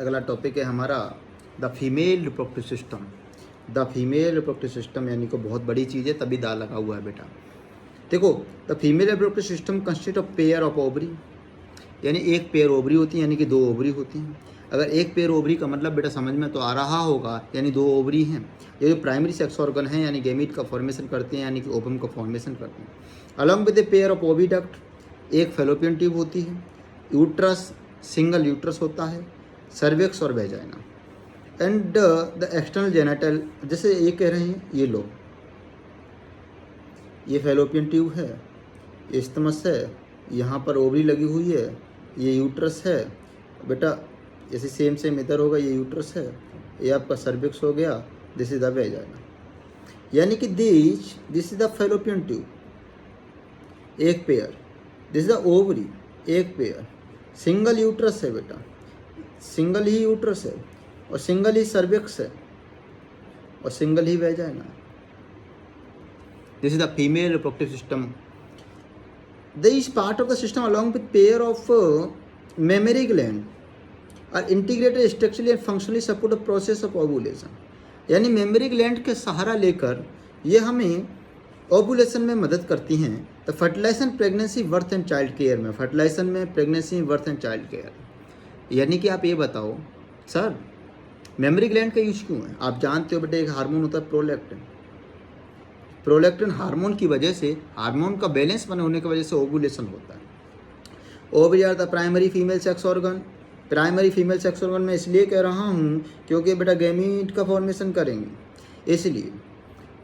अगला टॉपिक है हमारा the female reproductive system. The female reproductive system यानी कि बहुत बड़ी चीज़ है, तभी दा लगा हुआ है बेटा। देखो, the female reproductive system consist of pair of ovary, यानी एक पेयर ओवरी होती है, यानी कि 2 ओवरी होती हैं। अगर एक पेयर ओवरी का मतलब बेटा समझ में तो आ रहा होगा, यानी 2 ओवरी हैं। ये जो प्राइमरी सेक्स ऑर्गन है यानी गैमीट का फॉर्मेशन करते हैं, यानी कि ओवम का फॉर्मेशन करते हैं। Along with a pair of oviduct एक फेलोपियन ट्यूब होती है, यूट्रस सिंगल यूट्रस होता है, सर्विक्स और vagina and the external genital. जैसे ये कह रहे हैं, ये लो, ये फेलोपियन ट्यूब है, ये स्टमस है, यहाँ पर ओवरी लगी हुई है, ये यूट्रस है बेटा। जैसे सेम इधर होगा, ये यूट्रस है, ये आपका सर्विक्स हो गया, दिस इज द वेजाइना। यानी कि this is the fallopian tube एक pair, this is the ovary एक पेयर, सिंगल यूट्रस है बेटा, सिंगल ही यूट्रस है और सिंगल ही सर्विक्स है और single he vagina. This is the female reproductive system. This part of the system along with pair of mammary gland are integrated structurally and functionally support the process of ovulation। यानी mammary gland के सहारा लेकर ये हमें ovulation में मदद करती हैं। तो fertilisation, pregnancy, birth and child care में, फर्टिलाइजेशन में, pregnancy, birth and child care. यानी कि आप ये बताओ सर, मेमरी ग्लैंड का यूज क्यों है? आप जानते हो बेटे, एक हार्मोन होता है प्रोलैक्टिन। प्रोलैक्टिन हार्मोन की वजह से, हार्मोन का बैलेंस बने होने की वजह से ओवुलेशन होता है। Ovary are the primary female sex organ. Primary female sex organ मैं इसलिए कह रहा हूँ क्योंकि बेटा गैमीट का फॉर्मेशन करेंगे, इसलिए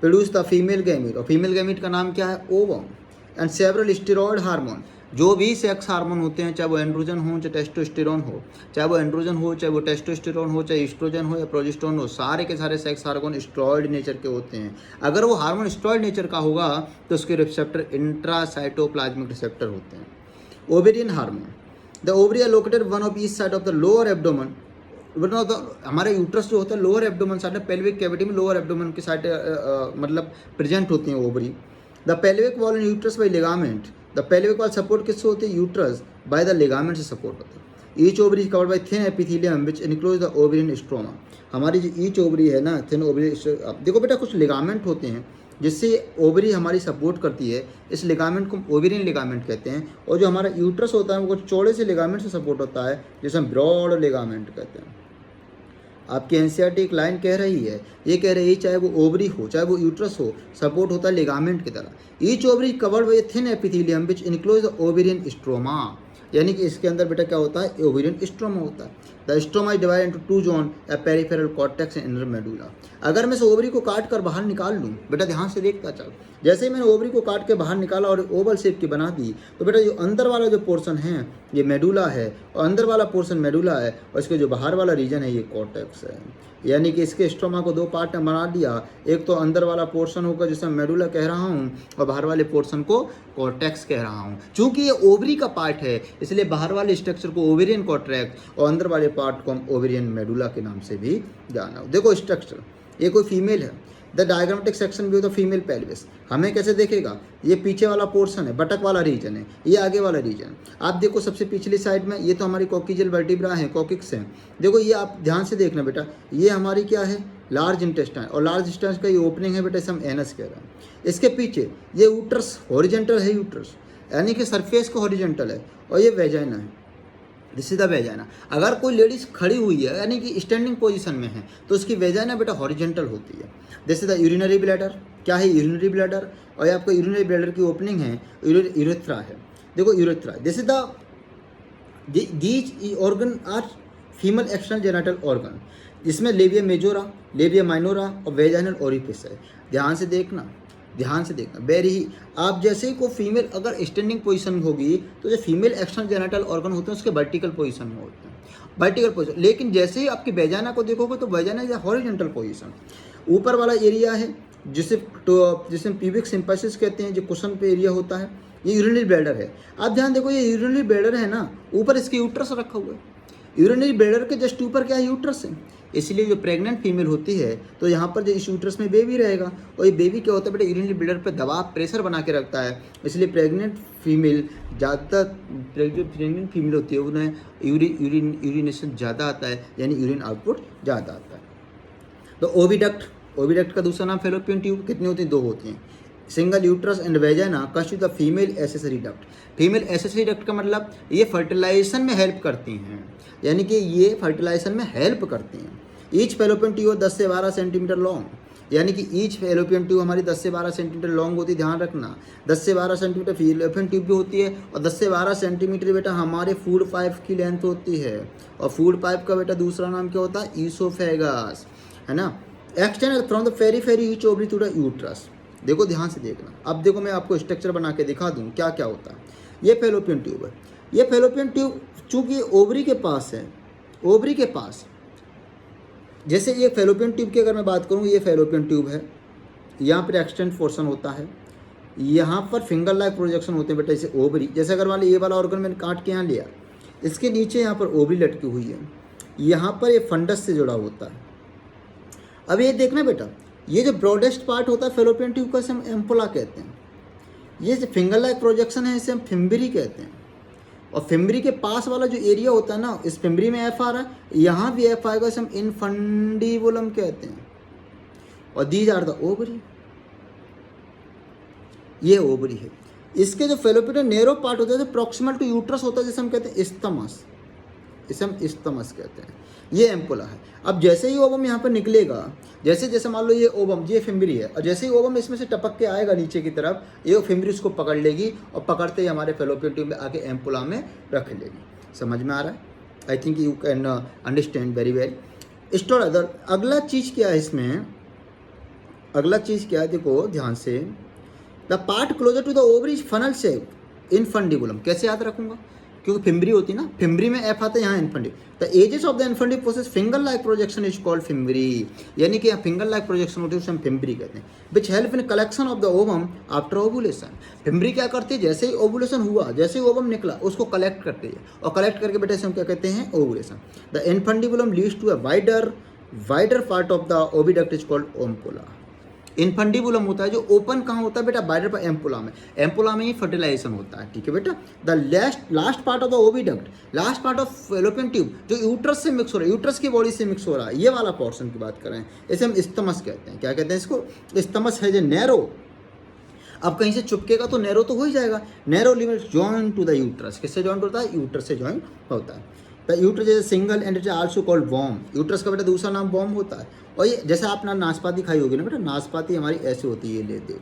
प्रोड्यूस द फीमेल गैमीट। और फीमेल गैमीट का नाम क्या है? Ovum. And several steroid hormone, जो भी सेक्स हार्मोन होते हैं, चाहे वो एंड्रोजन हो, चाहे टेस्टोस्टेरोन हो, चाहे वो एंड्रोजन हो, चाहे वो टेस्टोस्टेरोन हो, चाहे एस्ट्रोजन हो या प्रोजेस्टेरोन हो, सारे के सारे सेक्स हार्मोन स्टेरॉयड नेचर के होते हैं। अगर वो हार्मोन स्टेरॉयड नेचर का होगा तो उसके रिसेप्टर इंट्रासाइटोप्लाज्मिक रिसेप्टर होते हैं। Ovarian hormone, the ovary are located one of each side of the lower abdomen. हमारे यूट्रस जो होता है लोअर एब्डोमेन साइड है, पेल्विक कैविटी में लोअर एब्डोमेन की साइड मतलब प्रेजेंट होती हैं ovary. The pelvic wall and uterus by ligament. The pelvic wall support किससे होती है? यूट्रस बाय द लिगामेंट से सपोर्ट होता है। Each ovary covered by thin epithelium which enclose the ovarian stroma. हमारी जो ईच ओवरी है ना, थिन ओवरी, देखो बेटा कुछ लिगामेंट होते हैं जिससे ओवरी हमारी सपोर्ट करती है, इस लिगामेंट को ओवरियन लिगामेंट कहते हैं। और जो हमारा यूट्रस होता है वो कुछ चौड़े से लिगामेंट से सपोर्ट होता है, जिसे हम ब्रॉड लिगामेंट कहते हैं। आपकी एनसीईआरटी एक लाइन कह रही है, ये कह रही है चाहे वो ओवरी हो चाहे वो यूट्रस हो, सपोर्ट होता है लिगामेंट की तरह। Each ovary covered by thin epithelium which enclose the ovarian stroma. यानी कि इसके अंदर बेटा क्या होता है? ओवेरियन स्ट्रोमा होता है। The stroma is divided into 2 zone, A peripheral cortex and inner medulla. अगर मैं इस ओवरी को काट कर बाहर निकाल लूँ, बेटा ध्यान से देखता चल, जैसे ही मैंने ओवरी को काट के बाहर निकाला और ओवल शेप की बना दी, तो बेटा जो अंदर वाला जो पोर्शन है ये मेडुला है, और अंदर वाला पोर्शन मेडुला है, और इसके जो बाहर वाला रीजन है ये कॉर्टेक्स है। यानी कि इसके स्ट्रोमा को 2 पार्ट में बना दिया, एक तो अंदर वाला पोर्शन होगा जिसे मैं मेडुला कह रहा हूँ, और बाहर वाले पोर्शन को कॉर्टेक्स कह रहा हूँ। चूंकि ये ओवरी का पार्ट है इसलिए बाहर वाले स्ट्रक्चर को ओवेरियन कॉर्टेक्स और अंदर वाले पार्ट को हम ओवेरियन मेडुला के नाम से भी जाना। देखो स्ट्रक्चर, ये कोई फीमेल है, the diagrammatic section view the female pelvis हमें कैसे देखेगा? ये पीछे वाला पोर्शन है, बटक वाला रीजन है, ये आगे वाला रीजन। आप देखो सबसे पिछली साइड में ये तो हमारी कॉक्सियल वर्टिब्रा है, कॉकिक्स हैं। देखो ये आप ध्यान से देखना बेटा, ये हमारी क्या है? लार्ज इंटेस्टाइन, और लार्ज इंटेस्टाइन का ये ओपनिंग है बेटा, इसे हम एनस कह रहे हैं। इसके पीछे ये यूट्रस हॉरिजेंटल है, यूट्रस यानी कि सरफेस का हॉरिजेंटल है, और ये वेजाइना है, दिस इज द वेजाइना। अगर कोई लेडीज खड़ी हुई है यानी कि स्टैंडिंग पोजीशन में है तो उसकी वेजाइना बेटा हॉरिजेंटल होती है। This is the urinary bladder. क्या है यूरिनरी ब्लैडर? और ये आपको यूरिनरी ब्लैडर की ओपनिंग है, यूरेथ्रा है। देखो urethra, this is the these organ are female external genital organ, जिसमें लेबिया मेजोरा, लेबिया माइनोरा और वेजाइनल ओरिफिस है। ध्यान से देखना, ध्यान से देखना, वेरी ही। आप जैसे ही को फीमेल अगर स्टैंडिंग पोजीशन होगी तो जो फीमेल एक्सटर्नल जेनिटल ऑर्गन होते हैं उसके वर्टिकल पोजीशन में होते हैं, वर्टिकल पोजीशन। लेकिन जैसे ही आपकी वेजाइना को देखोगे तो वेजाइना इज हॉरिजॉन्टल पोजीशन। ऊपर वाला एरिया है जिसे प्यूबिक सिम्पाइसिस कहते हैं, जो कुशन पे एरिया होता है, ये यूरिनरी ब्लैडर है। आप ध्यान देखो, ये यूरिनरी ब्लैडर है ना, ऊपर इसके यूट्रस रखा हुआ है। यूरिनरी ब्लैडर के जस्ट ऊपर क्या है? यूट्रस है। इसलिए जो प्रेग्नेंट फीमेल होती है तो यहाँ पर जो इस यूट्रस में बेबी रहेगा, और ये बेबी क्या होता है बेटा, यूरिनरी ब्लैडर पर दबाव प्रेशर बना के रखता है। इसलिए प्रेग्नेंट फीमेल ज़्यादातर, जो प्रेग्नेंट फीमेल होती है उन्हें यूरिनेशन ज़्यादा आता है, यानी यूरिन आउटपुट ज़्यादा आता है। तो ओविडक्ट का दूसरा नाम फैलोपियन ट्यूब। कितनी होती हैं? 2 होती हैं। Single uterus and vagina constitute the female accessory duct. Female accessory duct का मतलब ये फर्टिलाइजेशन में हेल्प करती हैं, यानी कि ये फर्टिलाइजेशन में हेल्प करती हैं। ईच फैलोपियन ट्यूब 10 से 12 सेंटीमीटर लॉन्ग, यानी कि ईच फैलोपियन ट्यूब हमारी 10 से 12 सेंटीमीटर लॉन्ग होती है, ध्यान रखना। 10 से 12 सेंटीमीटर फैलोपियन ट्यूब भी होती है, और 10 से 12 सेंटीमीटर बेटा हमारे फूड पाइप की लेंथ होती है। और फूड पाइप का बेटा दूसरा नाम क्या होता है? ईसोफेगस, है ना। Extend from the periphery each ovary to the uterus. देखो ध्यान से देखना, अब देखो मैं आपको स्ट्रक्चर बना के दिखा दूँ क्या क्या होता है। ये फैलोपियन ट्यूब है। ये फैलोपियन ट्यूब चूँकि ओवरी के पास है, ओवरी के पास, जैसे ये फैलोपियन ट्यूब की अगर मैं बात करूँ, ये फैलोपियन ट्यूब है, यहाँ पर एक्सटेंड पोर्शन होता है, यहाँ पर फिंगर लाइक प्रोजेक्शन होते हैं बेटा, जैसे ओवरी। जैसे अगर मान लो ये वाला ऑर्गन मैंने काट के यहाँ लिया, इसके नीचे यहाँ पर ओवरी लटकी हुई है, यहाँ पर ये फंडस से जुड़ा होता है। अब ये देखना बेटा, ये जो ब्रॉडेस्ट पार्ट होता है फैलोपियन ट्यूब का, इसे हम एम्पुला कहते हैं। ये जो फिंगर लाइक प्रोजेक्शन है इसे हम फिम्बरी कहते हैं। और फिम्बरी के पास वाला जो एरिया होता है ना, इस फिम्बरी में एफ आ रहा है, यहाँ भी एफ आएगा, इसे हम इनफंडिबुलम कहते हैं। और दीज आर द ओवरी, ये ओवरी है। इसके जो फैलोपियन नेरो पार्ट होता है, जो प्रॉक्सिमल टू यूट्रस होता है, जिसे हम कहते हैं इस्तमस, इसे हम इस्तमस कहते हैं। ये एम्पुला है। अब जैसे ही ओवम यहाँ पर निकलेगा, जैसे मान लो ये ओवम, ये फिम्बरी है, और जैसे ही ओवम इसमें से टपक के आएगा नीचे की तरफ, ये फिम्बरी उसको पकड़ लेगी, और पकड़ते ही हमारे फैलोपियन ट्यूब में आके एम्पुला में रख लेगी। समझ में आ रहा है? I think you can understand very well. Store other, अगला चीज़ क्या है इसमें, अगला चीज़ क्या है, देखो ध्यान से। The part closer to the ovary is funnel shape infundibulum. कैसे याद रखूंगा? क्योंकि फिम्बरी होती है ना, फिम्बरी में एफ आता है, यहाँ infundibulum. The edges of the infundibulum process finger like projection is called fimbriae, यानी कि यहाँ फिंगर लाइक प्रोजेक्शन होती है, उसे हम फिम्बरी कहते हैं। Which help in collection of the ovum after ovulation. Fimbriae क्या करती है? जैसे ही ओवुलेशन हुआ, जैसे ही ओवम निकला, उसको कलेक्ट करती है, और कलेक्ट करके बेटे से हम क्या कहते हैं? Ovulation. The infundibulum leads to a wider part of the oviduct is called ampulla. Infundibulum होता है जो ओपन कहाँ होता है बेटा? बाइडर पर एम्पुला में। एम्पुला में ही फर्टिलाइजेशन होता है, ठीक है बेटा। The last part of the oviduct, last part of fallopian tube, जो यूट्रस से मिक्स हो रहा है, यूट्रस की बॉडी से मिक्स हो रहा है, ये वाला पोर्शन की बात कर रहे हैं, इसे हम इस्तमस कहते हैं। क्या कहते हैं इसको? इस्तमस है जो नैरो। अब कहीं से चुपकेगा तो नैरो तो हो ही जाएगा। Narrow limit join to the uterus, किससे जॉइंट होता है? यूट्रस से जॉइंट होता है। The uterus is single and it is also called womb. Uterus का बेटा दूसरा नाम वॉम होता है। और ये जैसे आपने नाशपाती खाई होगी ना बेटा, नाशपाती हमारी ऐसी होती है, ये ले दे।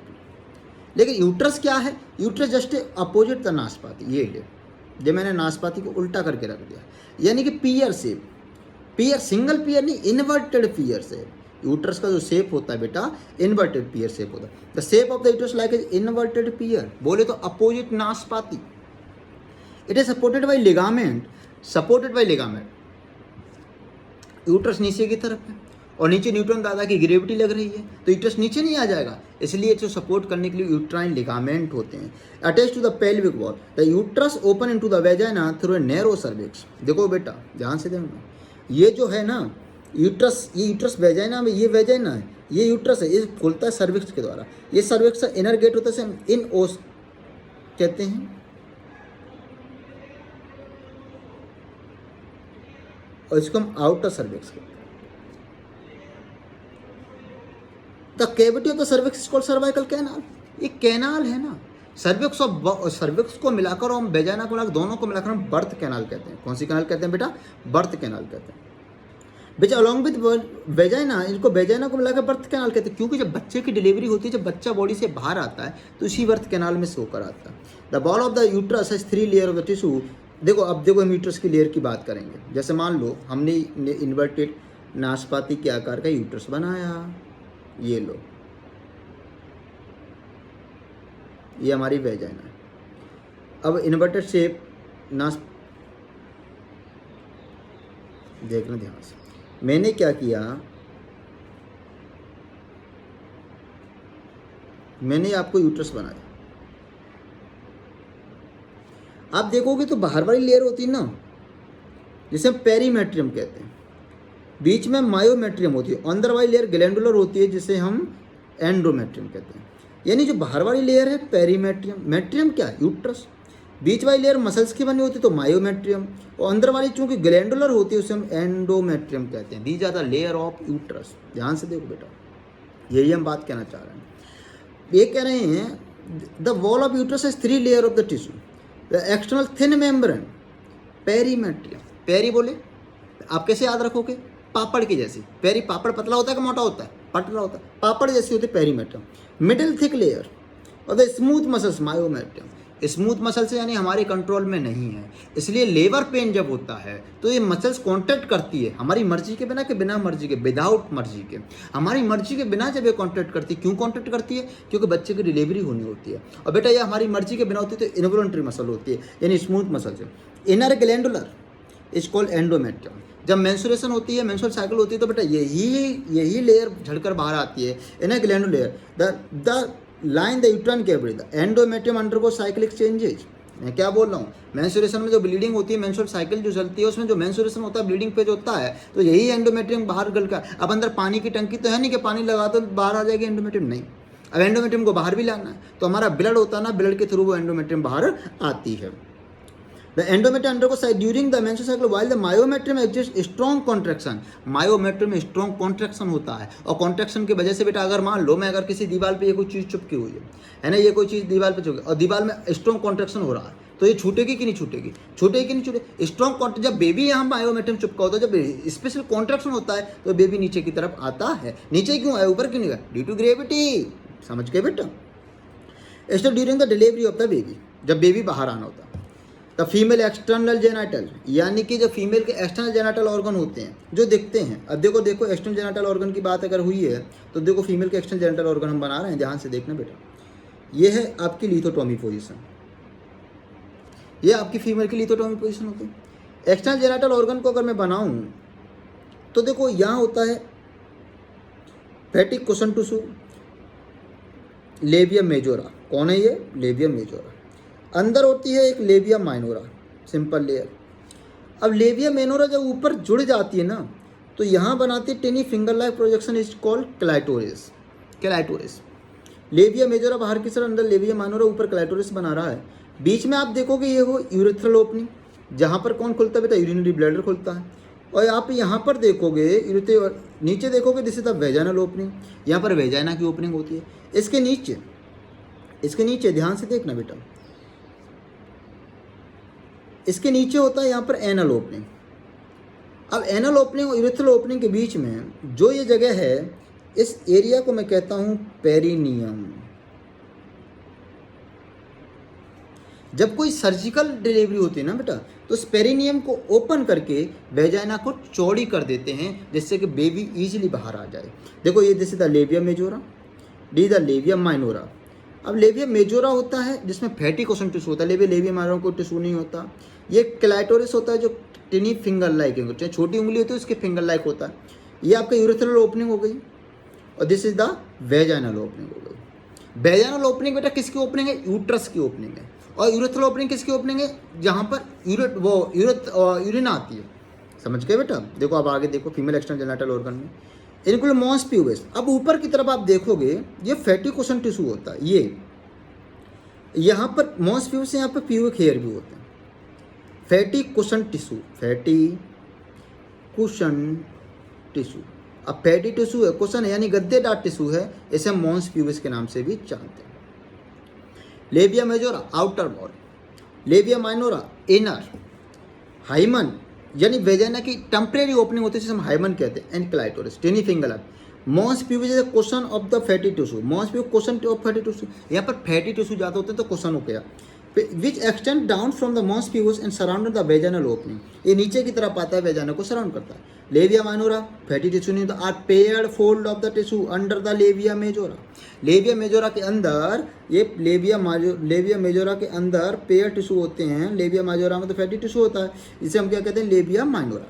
लेकिन यूट्रस क्या है? यूट्रस जस्ट अपोजिट द नाशपाती। ये ले, जब मैंने नाशपाती को उल्टा करके रख दिया, यानी कि पियर शेप, पियर, सिंगल पियर नहीं, इन्वर्टेड पियर शेप। यूट्रस का जो शेप होता है बेटा, इन्वर्टेड पियर शेप होता है। The shape of the uterus like is inverted pear, बोले तो अपोजिट नाशपाती। It is supported by ligament, supported by ligament. Uterus नीचे की तरफ है, और नीचे न्यूटन दादा की ग्रेविटी लग रही है, तो यूट्रस नीचे नहीं आ जाएगा, इसलिए इसको सपोर्ट करने के लिए यूट्राइन लिगामेंट होते हैं। Attach to the pelvic wall, the uterus open into the vagina through a narrow cervix. देखो बेटा ध्यान से देखना, ये जो है ना यूट्रस, ये यूट्रस वेजाइना में, ये वेजाइना है, ये यूट्रस है, ये खुलता है सर्विक्स के द्वारा। ये सर्विक्स का इनर गेट होता है, हम इन ओस कहते हैं, और इसको हम आउटर सर्विक्स कहते हैं। The cavity of the cervix is called cervical canal. ये कैनाल है ना, सर्विक्स और सर्विक्स को मिलाकर और हम वेजाइना को मिलाकर, दोनों को मिलाकर हम बर्थ कैनाल कहते हैं। कौन सी कैनाल कहते हैं बेटा? बर्थ कैनाल कहते हैं। विच अलॉन्ग विद वेजाइना, इनको वेजाइना को मिलाकर बर्थ कैनाल कहते हैं, क्योंकि जब बच्चे की डिलीवरी होती है, जब बच्चा बॉडी से बाहर आता है, तो इसी बर्थ कैनाल में से होकर आता है। The ball of the uterus has 3 layer of the tissue. देखो अब देखो, हम यूट्रस की लेयर की बात करेंगे। जैसे मान लो हमने इन्वर्टेड नाशपाती के आकार का यूट्रस बनाया, ये लो, ये हमारी वेजाइना है। अब इन्वर्टेड शेप देखना ध्यान से, मैंने क्या किया, मैंने आपको यूट्रस बनाया। आप देखोगे तो बाहर वाली लेयर होती है ना, जिसे हम पेरीमेट्रियम कहते हैं, बीच में मायोमेट्रियम होती है, अंदर वाली लेयर ग्लैंडुलर होती है जिसे हम एंडोमेट्रियम कहते हैं। यानी जो बाहर वाली लेयर है पेरीमेट्रियम, मेट्रियम क्या है, यूट्रस, बीच वाली लेयर मसल्स की बनी होती है तो मायोमेट्रियम, और अंदर वाली चूंकि ग्लैंडुलर होती है उसे हम एंडोमेट्रियम कहते हैं। These are the layer of uterus. ध्यान से देखो बेटा, यही हम बात कहना चाह रहे हैं। ये कह रहे हैं the wall of uterus is 3 layer of the tissue, the external thin membrane perimetrium. Peri बोले आप कैसे याद रखोगे, पापड़ की जैसी, पेरी पापड़ पतला होता है कि मोटा होता है, पतला होता है, पापड़ जैसी होती है पेरीमेट्रियम। मिडिल थिक लेयर और the smooth muscles myometrium. Smooth muscles यानी हमारे कंट्रोल में नहीं है, इसलिए लेबर पेन जब होता है तो ये मसल्स कॉन्ट्रैक्ट करती है हमारी मर्जी के बिना, कि बिना मर्जी के, विदाउट मर्जी के। हमारी मर्जी के बिना जब ये कॉन्ट्रैक्ट करती है, क्यों कॉन्ट्रैक्ट करती है, क्योंकि बच्चे की डिलीवरी होनी होती है। और बेटा ये हमारी मर्जी के बिना होती है तो इनवॉलंटरी मसल होती है, यानी स्मूथ मसल्स है। Inner glandular is called endometrium. जब मेंस्ट्रुएशन होती है, मेंस्ट्रुअल साइकिल होती है, तो बेटा यही लेयर झड़कर बाहर आती है, inner glandular the line the uterine cavity, the endometrium undergo cyclic changes. मैं क्या बोल रहा हूँ, मेंस्ट्रुएशन में जो ब्लीडिंग होती है, मेंस्ट्रुअल साइकिल जो चलती है, उसमें जो मेंस्ट्रुएशन होता है, ब्लीडिंग पेज होता है, तो यही एंडोमेट्रियम बाहर गल का। अब अंदर पानी की टंकी तो है नहीं कि पानी लगा तो बाहर आ जाएगी एंडोमेट्रियम, नहीं। अब एंडोमेट्रियम को बाहर भी लाना है, तो हमारा ब्लड होता है ना, ब्लड के थ्रू वो एंडोमेट्रियम बाहर आती है। The endometrium undergoes during the menstrual cycle while the myometrium exists strong contraction। Myometrium में स्ट्रॉन्ग कॉन्ट्रैक्शन होता है, और कॉन्ट्रैक्शन की वजह से बेटा अगर मान लो मैं अगर किसी दीवार पे ये कोई चीज़ चिपकी हुई है ना, ये कोई चीज़ दीवार पे चिपकी और दीवार में स्ट्रॉन्ग कॉन्ट्रैक्शन हो रहा है, तो ये छूटेगी कि नहीं छूटेगी, छूटेगी कि नहीं छूटेगी। स्ट्रॉन्ग जब बेबी यहाँ मायोमेट्रियम चिपका होता है, जब स्पेशल कॉन्ट्रैक्शन होता है तो बेबी नीचे की तरफ आता है। नीचे क्यों आया, ऊपर क्यों नहीं गया, ड्यू टू ग्रेविटी। समझ के बेटा। Still during the delivery of the baby, जब बेबी बाहर आना होता है, द फीमेल एक्सटर्नल जेनाइटल, यानी कि जो फीमेल के एक्सटर्नल जेनाइटल ऑर्गन होते हैं जो दिखते हैं। अब देखो एक्सटर्नल जेनाइटल ऑर्गन की बात अगर हुई है तो देखो फीमेल के एक्सटर्नल जेनाइटल ऑर्गन हम बना रहे हैं, ध्यान से देखना बेटा। ये है आपकी लिथोटोमी पोजीशन, ये आपकी फीमेल की लिथोटोमी पोजीशन होती है। एक्सटर्नल जेनाइटल ऑर्गन को अगर मैं बनाऊं तो देखो यहाँ होता है फैटिक कुशन टिश्यू, लेबियम मेजोरा। कौन है ये, लेबियम मेजोरा। अंदर होती है एक लेबिया माइनोरा, सिंपल लेयर। अब लेबिया माइनोरा जब ऊपर जुड़ जाती है ना, तो यहाँ बनाती है tiny finger like projection is called clitoris. Clitoris, labia majora बाहर की तरफ, अंदर लेबिया माइनोरा, ऊपर क्लाइटोरिस बना रहा है। बीच में आप देखोगे ये हो यूरेथ्रल ओपनिंग, जहाँ पर कौन खुलता है बेटा, यूरिनरी ब्लैडर खुलता है। और आप यहाँ पर देखोगे नीचे देखोगे this is the vaginal opening, यहाँ पर वेजाइना की ओपनिंग होती है। इसके नीचे ध्यान से देखना बेटा, इसके नीचे होता है यहाँ पर एनल ओपनिंग। अब एनल ओपनिंग और यूरेथ्रल ओपनिंग के बीच में जो ये जगह है, इस एरिया को मैं कहता हूँ पेरिनियम। जब कोई सर्जिकल डिलीवरी होती है ना बेटा, तो उस पेरिनियम को ओपन करके वेजाइना को चौड़ी कर देते हैं, जिससे कि बेबी इजीली बाहर आ जाए। देखो ये this is the labia majora, D the labia minora. अब लेबिया मेजोरा होता है जिसमें फैटी कोशन टिश्यू होता है, लेबिया माइनोरा को टिश्यू नहीं होता। ये क्लाइटोरिस होता है जो टिनी फिंगर लाइक, चाहे छोटी उंगली होती है उसके फिंगर लाइक होता है। ये आपका यूरेथ्रल ओपनिंग हो गई, और this is the vaginal opening हो गई। वेजाइनल ओपनिंग बेटा किसकी ओपनिंग है, यूट्रस की ओपनिंग है। और यूरेथ्रल ओपनिंग किसकी ओपनिंग है, जहाँ पर यूरिन आती है। समझ गए बेटा। देखो अब आगे देखो, फीमेल एक्सटर्नल जेनिटल ऑर्गन में इनक्लूड मॉस प्यूबिस। अब ऊपर की तरफ आप देखोगे ये फैटी कोशन टिश्यू होता है। ये यहाँ पर मॉस प्यूबिस, यहाँ पर प्यूबिक हेयर भी होते हैं। Fatty cushion tissue, fatty cushion tissue. अब फैटी टिश्यू है, कुशन है यानी गद्देदार टिश्यू है, इसे हम मॉस प्यूबिस के नाम से भी जानते हैं। Labia majora outer wall, labia minora inner, hymen यानी वेजाइना की टेम्परेरी ओपनिंग होती है जिसे हम हाइमन कहते हैं, and clitoris, tiny finger. Mons pubis is the cushion of the fatty tissue, mons pubis cushion of fatty tissue. यहाँ पर फैटी टिश्यू ज़्यादा होते हैं तो कुशन हो गया, which extend down from the mons pubis and surrounded the vaginal opening. ये नीचे की तरफ आता है, वेजाइना को सराउंड करता है। लेबिया माइनोरा फैटी टिश्यू नहीं होता, are paired fold of the tissue under the labia majora. Labia majora के अंदर, ये लेबिया मेजोरा के अंदर पेयर टिश्यू होते हैं। लेबिया मेजोरा में तो फैटी टिश्यू होता है, इसे हम क्या कहते हैं, labia minora.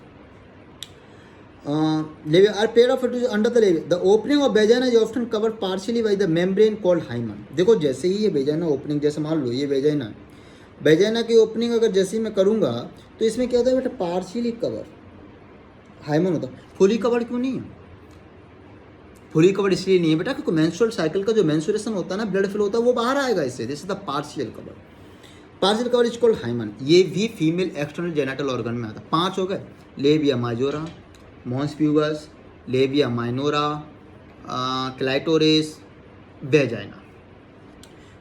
Labia are pair of tissue under the labia. The opening of vagina is often covered partially by the membrane called hymen. देखो जैसे ही ये वेजाइना ओपनिंग, जैसे मान लो ये वेजाइना की ओपनिंग अगर जैसे ही मैं करूँगा तो इसमें क्या होता है बेटा, पार्शियली कवर हाइमन होता है। फुली कवर्ड क्यों नहीं है? फुली कवर्ड इसलिए नहीं है बेटा क्योंकि मेंस्ट्रुअल साइकिल का जो मेंस्ट्रुएशन होता है ना, ब्लड फ्लो होता है, वो बाहर आएगा इससे। This is the partial covered. Partial covered is called hymen. ये भी फीमेल एक्सटर्नल जेनिटल ऑर्गन में आता है। 5 हो गए, labia majora, mons pubis, labia minora, clitoris, vagina.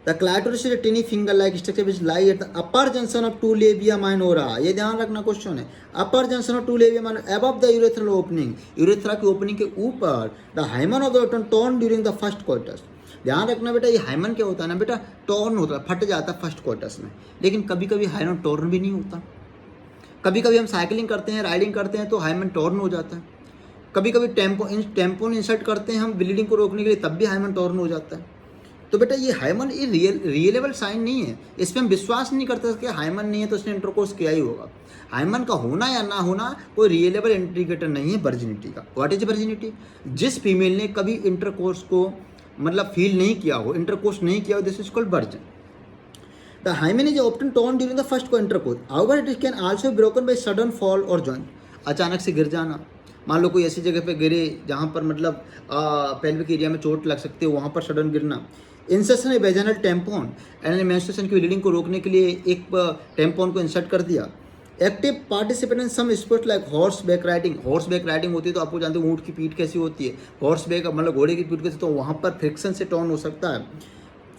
The clitoris is a tiny finger-like structure which lies at the upper junction of two labia minora. ये ध्यान रखना क्वेश्चन है। Upper junction of two labia minora above the urethral opening. Urethra की opening के ऊपर the hymen of the uterus torn during the first coitus. ध्यान रखना बेटा, ये हाइमन क्या होता है ना बेटा, टॉर्न होता है, फट जाता है फर्स्ट क्वार्टर्स में। लेकिन कभी कभी हाइमन टॉर्न भी नहीं होता। कभी कभी हम साइकिलिंग करते हैं, राइडिंग करते हैं तो हाइमन टॉर्न हो जाता है। कभी कभी टेम्पोन इंसर्ट करते हैं हम ब्लीडिंग को रोकने के लिए, तब भी हाइमन टॉर्न हो जाता है। तो बेटा ये हाइमन ये रियलेबल साइन नहीं है, इस पर हम विश्वास नहीं करते कि हाइमन नहीं है तो उसने इंटरकोर्स किया ही होगा। हाइमन का होना या ना होना कोई रियलेबल इंडिकेटर नहीं है वर्जिनिटी का। What is virginity? जिस फीमेल ने कभी इंटरकोर्स को मतलब फील नहीं किया हो, इंटरकोर्स नहीं किया हो, this is called virgin. The hymen is often torn during the first intercourse, however it can also broken by sudden fall और जॉइंट। अचानक से गिर जाना, मान लो कोई ऐसी जगह पे गिरे जहाँ पर मतलब पेल्विक एरिया में चोट लग सकती है, वहाँ पर सडन गिरना। Insertion a vaginal tampon and menstruation की ब्लीडिंग को रोकने के लिए एक टेम्पोन को इंसर्ट कर दिया। Active participant in some sports like horseback riding. Horseback riding होती है तो आपको जानते हो ऊँट की पीठ कैसी होती है, हॉर्स बैक मतलब घोड़े की पीठ कैसी, तो वहाँ पर फ्रिक्शन से टॉर्न हो सकता है।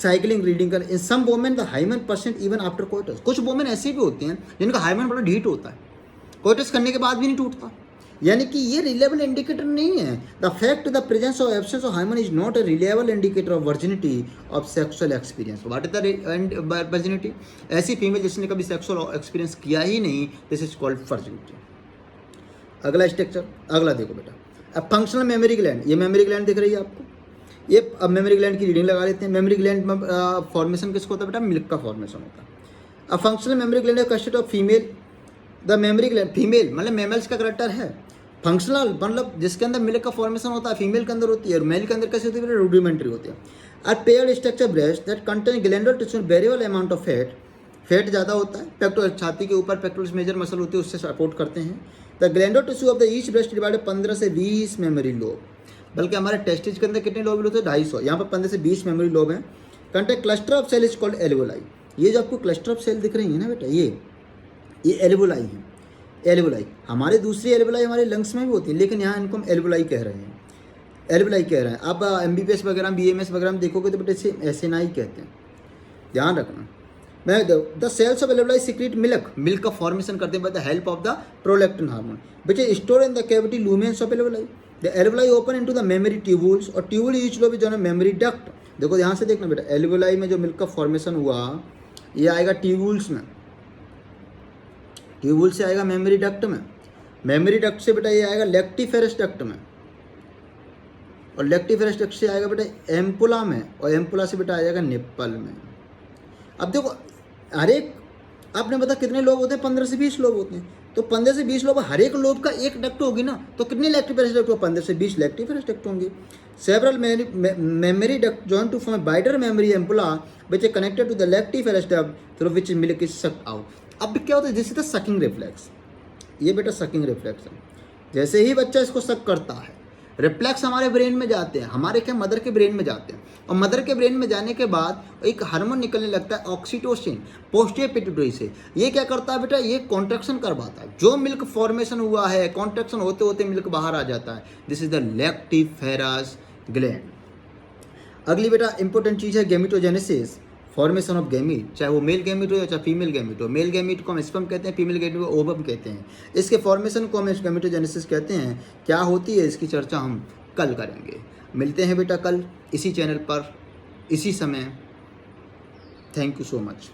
साइकिलिंग रीडिंग कर in some women the hymen persists even after coitus. कुछ वोमेन ऐसी भी होती हैं जिनका हाइमन बड़ा ढीठ होता है, कोइटस करने के बाद भी नहीं टूटता। यानी कि ये रिलेबल इंडिकेटर नहीं है। The fact the presence of absence of hymen is not a reliable indicator of virginity of sexual experience. What is the virginity? ऐसी फीमेल जिसने कभी सेक्सुअल एक्सपीरियंस किया ही नहीं, दिस इज कॉल्ड वर्जिनिटी। अगला structure, अगला देखो बेटा, अब फंक्शनल मेमोरी ग्लैंड। ये मेमोरी ग्लैंड दिख रही है आपको, ये अब मेमोरी ग्लैंड की रीडिंग लगा लेते हैं। मेमोरी ग्लैंड में फॉर्मेशन किसको होता है बेटा? मिल्क का फॉर्मेशन होता है। अब functional mammary gland consist of female, the memory gland female मतलब मेमल्स का करेक्टर है। फंक्शनल मतलब जिसके अंदर मिल्क का फॉर्मेशन होता है फीमेल के अंदर होती है, और मेल के अंदर कैसे होती है? रूडिमेंट्री होती है। और paired structure breast that contain glandular tissue variable amount of fat. Fat ज़्यादा होता है, पेक्टोरल छाती के ऊपर पेक्टोरल्स मेजर मसल होती है, उससे सपोर्ट करते हैं। The glandular tissue of the each breast divided 15 से 20 मेमोरी लोब। बल्कि हमारे टेस्टिज के अंदर कितने लोब होते हैं? 250। यहाँ पर 15 से 20 मेमोरी लोब हैं। Contain cluster of cell is called alveoli. ये जो आपको क्लस्टर ऑफ सेल दिख रही है ना बेटा, ये एल्वोलाई है। एल्वोलाई हमारे दूसरी एल्वोलाई हमारे लंग्स में भी होती है, लेकिन यहाँ इनको हम एल्वोलाई कह रहे हैं, एल्वोलाई कह रहे हैं। आप MBBS वगैरह BMS वगैरह में देखोगे तो बेटे इसे SNI कहते हैं, ध्यान रखना। मैं the cells of alveoli secrete milk का फॉर्मेशन करते हैं by the help of the prolactin hormone which is stored in the cavity lumens of alveoli. The alveoli open into the mammary tubules और tubule each lobe is on a mammary duct. देखो ध्यान से देखना बेटा, alveoli में जो milk का formation हुआ ये आएगा ट्यूबुल्स में, ट्यूबुल से आएगा मेमोरी डक्ट में, मेमोरी डक्ट से बेटा ये आएगा लेक्टिफेरस डक्ट में, और लेक्टिफेरस डक्ट से आएगा बेटा एम्पुला में, और एम्पुला से बेटा आ जाएगा निप्पल में। अब देखो हर एक आपने बता कितने लोब होते हैं? 15 से 20 लोब होते हैं। तो 15 से 20 लोब, हर एक लोब का एक डक्ट होगी ना, तो कितने लेक्टिफेरस डक्ट हो? 15 से 20 लेक्टिफेरस डक्ट होंगे। Several mammary duct join to form wider mammary ampulla which is connected to the lactiferous duct through which milk is sucked out. अब क्या होता है? This is the sucking reflex. ये बेटा sucking reflex है। जैसे ही बच्चा इसको सक करता है, रिफ्लेक्स हमारे ब्रेन में जाते हैं, हमारे क्या मदर के ब्रेन में जाते हैं, और मदर के ब्रेन में जाने के बाद एक हार्मोन निकलने लगता है ऑक्सीटोसिन पोस्टीरियर पिट्यूटरी से। ये क्या करता है बेटा? ये कॉन्ट्रैक्शन करवाता है। जो मिल्क फॉर्मेशन हुआ है, कॉन्ट्रैक्शन होते होते मिल्क बाहर आ जाता है। This is the lactiferous gland. अगली बेटा इंपॉर्टेंट चीज़ है गैमेटोजेनेसिस, फॉर्मेशन ऑफ गैमीट, चाहे वो मेल गैमीट हो या चाहे फीमेल गैमीट हो। मेल गैमीट को हम स्पर्म कहते हैं, फीमेल गैमीट को ओवम कहते हैं। इसके फॉर्मेशन को हम गैमेटोजेनेसिस कहते हैं। क्या होती है इसकी चर्चा हम कल करेंगे। मिलते हैं बेटा कल इसी चैनल पर इसी समय। Thank you so much.